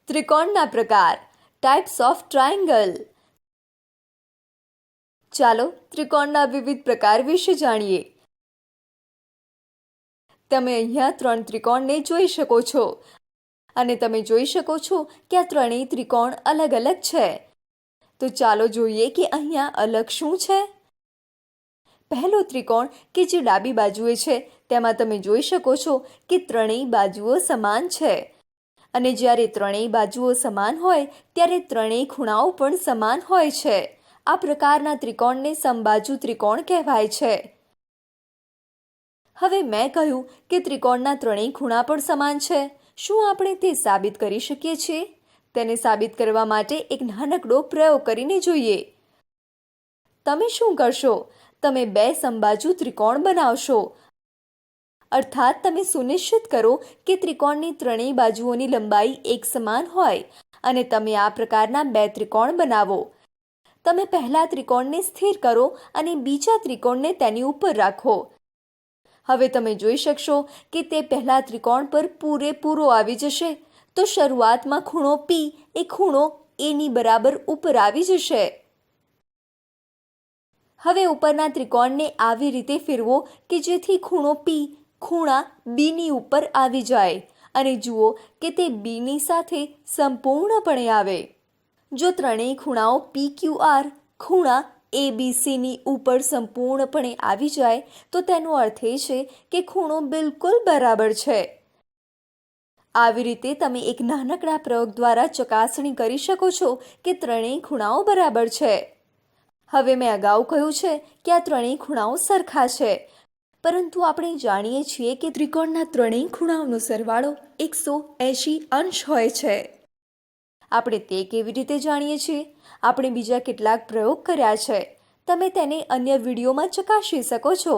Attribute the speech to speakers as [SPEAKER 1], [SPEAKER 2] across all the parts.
[SPEAKER 1] ત્રિકોણના પ્રકાર, types of triangle. ચાલો ત્રિકોણના વિવિધ પ્રકાર વિશે જાણીએ. તમે અહીંયા 3 ત્રિકોણને જોઈ શકો છો અને તમે જોઈ શકો છો કે આ ત્રણેય ત્રિકોણ અલગ અલગ છે. તો ચાલો જોઈએ કે અહીંયા અલગ શું છે. પહેલો ત્રિકોણ કે જે ડાબી બાજુએ છે તેમાં તમે જોઈ શકો છો કે ત્રણેય બાજુઓ સમાન છે અને જ્યારે ત્રણેય બાજુઓ સમાન હોય ત્યારે ત્રણેય ખૂણાઓ પણ સમાન હોય છે. આ પ્રકારના ત્રિકોણને સમબાજુ ત્રિકોણ કહેવાય છે. હવે મેં કહ્યું કે ત્રિકોણના ત્રણેય ખૂણા પણ સમાન છે. શું આપણે તે સાબિત કરી શકીએ છીએ? તેને સાબિત કરવા માટે એક નાનકડો પ્રયોગ કરીને જોઈએ. તમે શું કરશો? તમે 2 સમબાજુ ત્રિકોણ બનાવશો. અર્થાત તમે સુનિશ્ચિત કરો કે ત્રિકોણની ત્રણેય બાજુઓની લંબાઈ એક સમાન હોય અને તમે આ પ્રકારના 2 ત્રિકોણ બનાવો. તમે પહેલા ત્રિકોણને સ્થિર કરો અને બીજા ત્રિકોણને તેની ઉપર રાખો. હવે તમે જોઈ શકશો કે તે પહેલા ત્રિકોણ પર પૂરેપૂરો આવી જશે. તો શરૂઆતમાં ખૂણો P એ ખૂણો A ની બરાબર ઉપર આવી જશે. હવે ઉપરના ત્રિકોણને આવી રીતે ફેરવો કે જેથી ખૂણો P ખૂણા B ની ઉપર આવી જાય અને જુઓ કે તે B ની સાથે સંપૂર્ણપણે આવે. જો ત્રણેય ખૂણાઓ PQR ખૂણા ABC ની ઉપર સંપૂર્ણપણે આવી જાય તો તેનો અર્થ એ છે કે ખૂણો બિલકુલ બરાબર છે. આવી રીતે તમે એક નાનકડા પ્રયોગ દ્વારા ચકાસણી કરી શકો છો કે ત્રણેય ખૂણાઓ બરાબર છે. હવે મેં અગાઉ કહ્યું છે કે આ ત્રણેય ખૂણાઓ સરખા છે, પરંતુ આપણે જાણીએ છીએ કે ત્રિકોણના ત્રણેય ખૂણાઓનો સરવાળો 180 અંશ હોય છે. આપણે તે કેવી રીતે જાણીએ છીએ? આપણે બીજા કેટલાક પ્રયોગ કર્યા છે. તમે તેને અન્ય વિડીયોમાં ચકાસી શકો છો,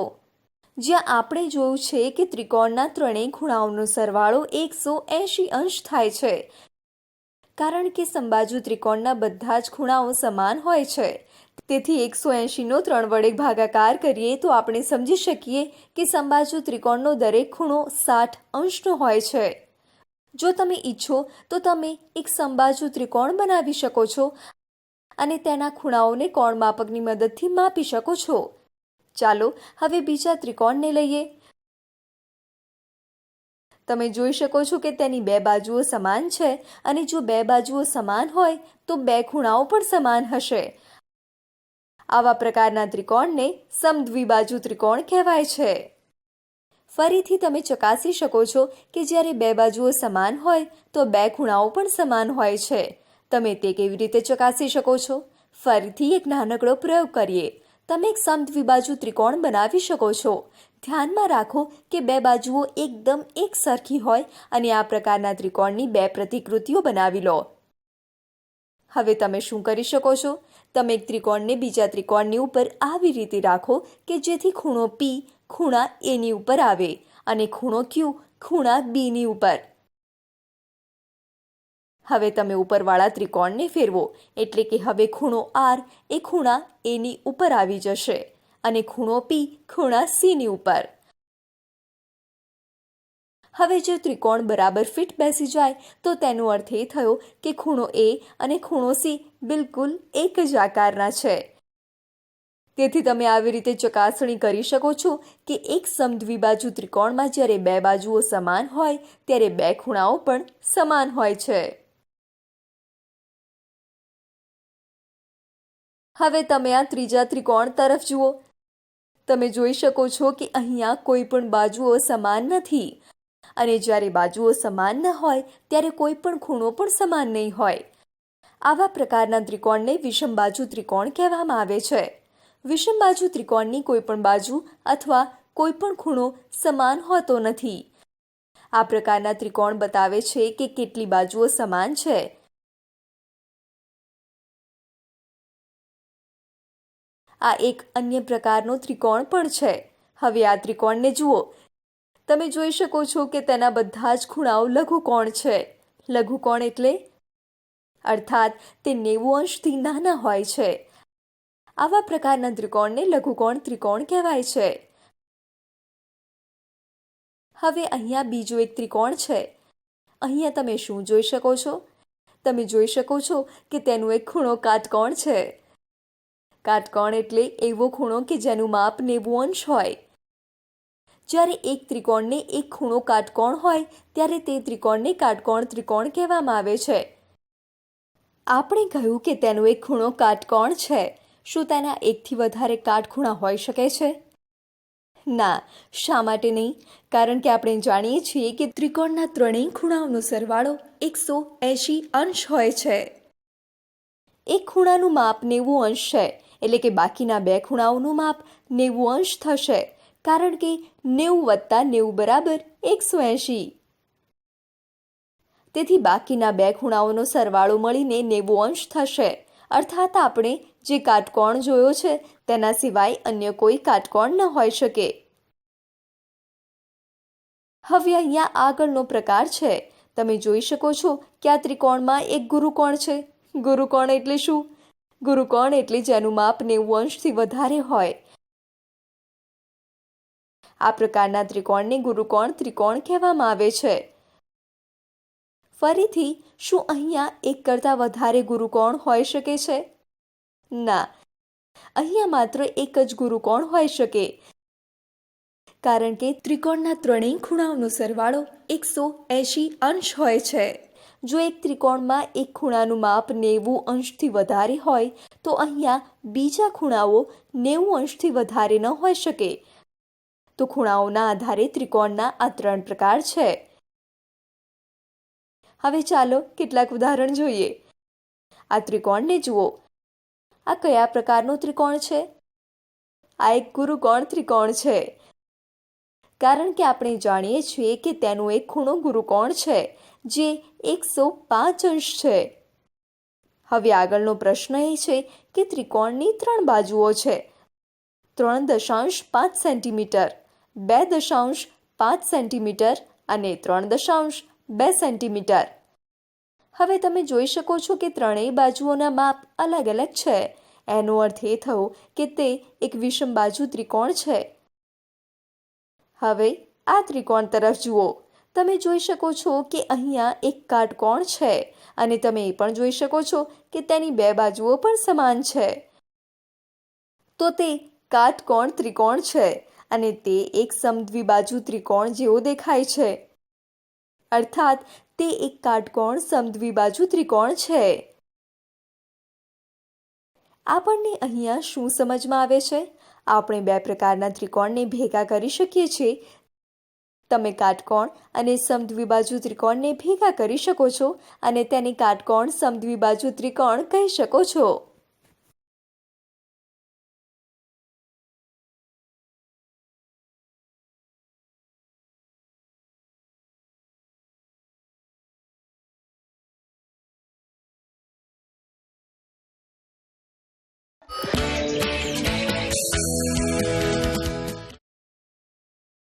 [SPEAKER 1] જ્યાં આપણે જોયું છે કે ત્રિકોણના ત્રણેય ખૂણાઓનો સરવાળો 180 અંશ થાય છે, કારણ કે સમબાજુ ત્રિકોણના બધા જ ખૂણાઓ સમાન હોય છે. તેથી 180નો 3 વડે ભાગાકાર કરીએ તો આપણે સમજી શકીએ કે સમબાજુ ત્રિકોણનો દરેક ખૂણો 60 અંશનો હોય છે. જો તમે ઈચ્છો તો તમે એક સમબાજુ ત્રિકોણ બનાવી શકો છો અને તેના ખૂણાઓને કોણ માપકની મદદથી માપી શકો છો. ચાલો હવે બીજા ત્રિકોણને લઈએ. તમે જોઈ શકો છો કે તેની 2 બાજુઓ સમાન છે અને જો 2 બાજુઓ સમાન હોય તો 2 ખૂણાઓ પણ સમાન હશે. આવા પ્રકારના ત્રિકોણને સમદ્વિબાજુ ત્રિકોણ કહેવાય છે. ફરીથી તમે ચકાસી શકો છો કે જ્યારે 2 બાજુઓ સમાન હોય તો 2 ખૂણાઓ પણ સમાન હોય છે. તમે તે કેવી રીતે ચકાસી શકો છો? ફરીથી એક નાનકડો પ્રયોગ કરીએ. તમે એક સમદ્વિબાજુ ત્રિકોણ બનાવી શકો છો. ધ્યાનમાં રાખો કે 2 બાજુઓ એકદમ એકસરખી હોય અને આ પ્રકારના ત્રિકોણની 2 પ્રતિકૃતિઓ બનાવી લો. હવે તમે શું કરી શકો છો? તમે એક ત્રિકોણને બીજા ત્રિકોણની ઉપર આવી રીતે રાખો કે જેથી ખૂણો P ખૂણા A ની ઉપર આવે અને ખૂણો Q ખૂણા B ની ઉપર. હવે તમે ઉપરવાળા ત્રિકોણને ફેરવો, એટલે કે હવે ખૂણો R એ ખૂણા A ની ઉપર આવી જશે અને ખૂણો P ખૂણા C ની ઉપર. હવે જો ત્રિકોણ બરાબર ફિટ બેસી જાય તો તેનો અર્થ એ થયો કે ખૂણો A અને ખૂણો C બિલકુલ એક જ આકારના છે. તેથી તમે આવી રીતે ચકાસણી કરી શકો છો કે એક સમદ્વિબાજુ ત્રિકોણમાં જ્યારે 2 બાજુઓ સમાન હોય ત્યારે 2 ખૂણાઓ પણ સમાન હોય છે. હવે તમે આ ત્રીજા ત્રિકોણ તરફ જુઓ. તમે જોઈ શકો છો કે અહીંયા કોઈ પણ બાજુઓ સમાન નથી અને જ્યારે બાજુઓ સમાન ન હોય ત્યારે કોઈ પણ ખૂણો પણ સમાન નહીં હોય. આવા પ્રકારના ત્રિકોણને વિષમબાજુ ત્રિકોણ કહેવામાં આવે છે. વિષમબાજુ ત્રિકોણની કોઈ પણ બાજુ અથવા કોઈ પણ ખૂણો સમાન હોતો નથી. આ પ્રકારના ત્રિકોણ બતાવે છે કે કેટલી બાજુઓ સમાન છે. આ એક અન્ય પ્રકારનો ત્રિકોણ પણ છે. હવે આ ત્રિકોણને જુઓ. તમે જોઈ શકો છો કે તેના બધા જ ખૂણાઓ લઘુકોણ છે. લઘુકોણ એટલે અર્થાત તે 90 અંશથી નાના હોય છે. આવા પ્રકારના ત્રિકોણને લઘુકોણ ત્રિકોણ કહેવાય છે. હવે અહીંયા બીજો એક ત્રિકોણ છે. અહીંયા તમે શું જોઈ શકો છો? તમે જોઈ શકો છો કે તેનો એક ખૂણો કાટકોણ છે. કાટકોણ એટલે એવો ખૂણો કે જેનું માપ 90 અંશ હોય. જ્યારે એક ત્રિકોણને એક ખૂણો કાટકોણ હોય ત્યારે તે ત્રિકોણને કાટકોણ ત્રિકોણ કહેવામાં આવે છે. આપણે કહ્યું કે તેનો એક ખૂણો કાટકોણ છે. શું તેના એકથી વધારે કાટખૂણા હોઈ શકે છે? ના. શા માટે નહીં? કારણ કે આપણે જાણીએ છીએ કે ત્રિકોણના ત્રણેય ખૂણાઓનો સરવાળો 180 અંશ હોય છે. એક ખૂણાનું માપ 90 અંશ છે, એટલે કે બાકીના બે ખૂણાઓનું માપ 90 અંશ થશે, કારણ કે 90 + 90 = 180. તેથી બાકીના બે ખૂણાઓનો સરવાળો મળીને 90 અંશ થશે. અર્થાત આપણે જે કાટકોણ જોયો છે તેના સિવાય અન્ય કોઈ કાટકોણ ન હોઈ શકે. હવે અહીંયા આગળનો પ્રકાર છે. તમે જોઈ શકો છો કે આ ત્રિકોણમાં એક ગુરુકોણ છે. ગુરુકોણ એટલે શું? ગુરુકોણ એટલે જેનું માપ 90 અંશથી વધારે હોય. આ પ્રકારના ત્રિકોણને ગુરુકોણ ત્રિકોણ કહેવામાં આવે છે. ફરીથી, શું અહીંયા એક કરતાં વધારે ગુરુકોણ હોઈ શકે છે? ના. અહીંયા માત્ર એક જ ગુરુકોણ હોઈ શકે, કારણ કે ત્રિકોણના ત્રણેય ખૂણાઓનો સરવાળો 180 અંશ હોય છે. જો એક ત્રિકોણમાં એક ખૂણાનું માપ 90 અંશથી વધારે હોય તો અહીંયા બીજા ખૂણાઓ 90 અંશથી વધારે ન હોઈ શકે. તો ખૂણાઓના આધારે ત્રિકોણના આ 3 પ્રકાર છે. હવે ચાલો કેટલાક ઉદાહરણ જોઈએ. આ ત્રિકોણને જુઓ. આ કયા પ્રકારનો ત્રિકોણ છે? આ એક ગુરુકોણ ત્રિકોણ છે, કારણ કે આપણે જાણીએ છીએ કે તેનો એક ખૂણો ગુરુકોણ છે, જે 105 અંશ છે. હવે આગળનો પ્રશ્ન એ છે કે ત્રિકોણની 3 બાજુઓ છે. 3.5 સેન્ટીમીટર, 2.5 સેન્ટીમીટર અને 3.2 સેન્ટીમીટર. હવે તમે જોઈ શકો છો કે ત્રણેય બાજુઓના માપ અલગ અલગ છે. એનો અર્થ એ થયો કે તે એક વિષમબાજુ ત્રિકોણ છે. હવે આ ત્રિકોણ તરફ જુઓ. તમે જોઈ શકો છો કે અહીંયા એક કાટકોણ છે અને તમે એ પણ જોઈ શકો છો કે તેની બે બાજુઓ પણ સમાન છે. તો તે કાટકોણ ત્રિકોણ છે અને તે એક સમદ્વિબાજુ ત્રિકોણ જેવો દેખાય છે. અર્થાત તે એક કાટકોણ સમદ્વિબાજુ ત્રિકોણ છે. આપણને અહીંયા શું સમજમાં આવે છે? આપણે બે પ્રકારના ત્રિકોણને ભેગા કરી શકીએ છીએ. તમે કાટકોણ અને સમદ્વિબાજુ ત્રિકોણને ભેગા કરી શકો છો અને તેને કાટકોણ સમદ્વિબાજુ ત્રિકોણ કહી શકો છો.